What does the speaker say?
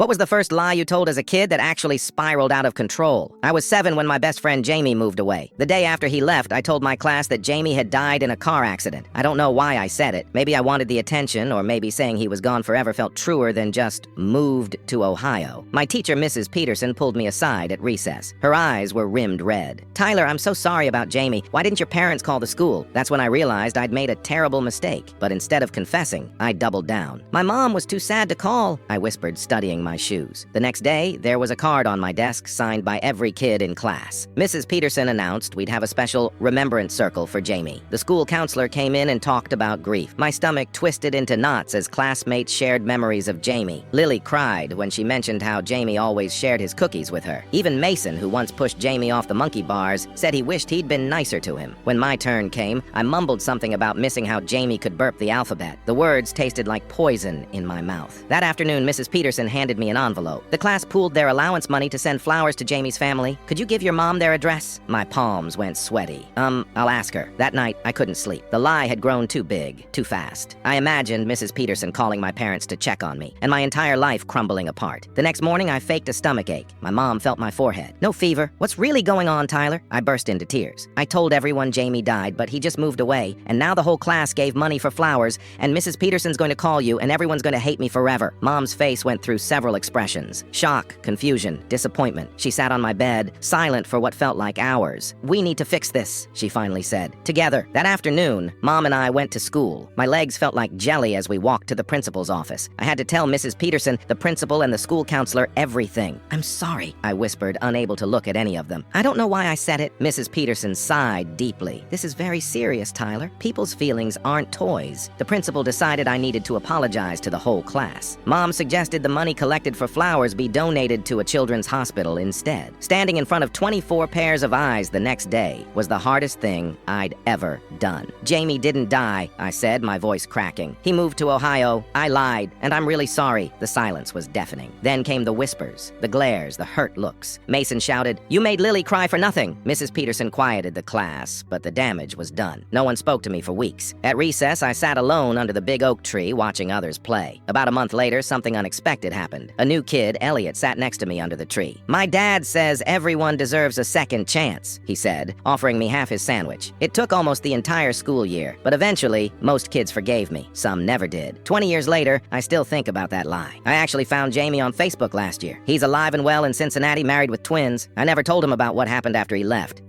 What was the first lie you told as a kid that actually spiraled out of control? I was 7 when my best friend Jamie moved away. The day after he left, I told my class that Jamie had died in a car accident. I don't know why I said it. Maybe I wanted the attention, or maybe saying he was gone forever felt truer than just moved to Ohio. My teacher, Mrs. Peterson, pulled me aside at recess. Her eyes were rimmed red. "Tyler, I'm so sorry about Jamie. Why didn't your parents call the school?" That's when I realized I'd made a terrible mistake. But instead of confessing, I doubled down. "My mom was too sad to call," I whispered, studying my shoes. The next day, there was a card on my desk signed by every kid in class. Mrs. Peterson announced we'd have a special remembrance circle for Jamie. The school counselor came in and talked about grief. My stomach twisted into knots as classmates shared memories of Jamie. Lily cried when she mentioned how Jamie always shared his cookies with her. Even Mason, who once pushed Jamie off the monkey bars, said he wished he'd been nicer to him. When my turn came, I mumbled something about missing how Jamie could burp the alphabet. The words tasted like poison in my mouth. That afternoon, Mrs. Peterson handed me an envelope. The class pooled their allowance money to send flowers to Jamie's family. "Could you give your mom their address?" My palms went sweaty. I'll ask her. That night, I couldn't sleep. The lie had grown too big, too fast. I imagined Mrs. Peterson calling my parents to check on me, and my entire life crumbling apart. The next morning, I faked a stomachache. My mom felt my forehead. "No fever. What's really going on, Tyler?" I burst into tears. "I told everyone Jamie died, but he just moved away, and now the whole class gave money for flowers, and Mrs. Peterson's going to call you, and everyone's going to hate me forever." Mom's face went through several expressions. Shock, confusion, disappointment. She sat on my bed, silent for what felt like hours. "We need to fix this," she finally said. Together. That afternoon, Mom and I went to school. My legs felt like jelly as we walked to the principal's office. I had to tell Mrs. Peterson, the principal, and the school counselor everything. "I'm sorry," I whispered, unable to look at any of them. "I don't know why I said it." Mrs. Peterson sighed deeply. "This is very serious, Tyler. People's feelings aren't toys." The principal decided I needed to apologize to the whole class. Mom suggested the money collected for flowers be donated to a children's hospital instead. Standing in front of 24 pairs of eyes the next day was the hardest thing I'd ever done. "Jamie didn't die," I said, my voice cracking. "He moved to Ohio. I lied, and I'm really sorry." The silence was deafening. Then came the whispers, the glares, the hurt looks. Mason shouted, "You made Lily cry for nothing." Mrs. Peterson quieted the class, but the damage was done. No one spoke to me for weeks. At recess, I sat alone under the big oak tree watching others play. About a month later, something unexpected happened. A new kid, Elliot, sat next to me under the tree. "My dad says everyone deserves a second chance," he said, offering me half his sandwich. It took almost the entire school year, but eventually, most kids forgave me. Some never did. 20 years later, I still think about that lie. I actually found Jamie on Facebook last year. He's alive and well in Cincinnati, married with twins. I never told him about what happened after he left.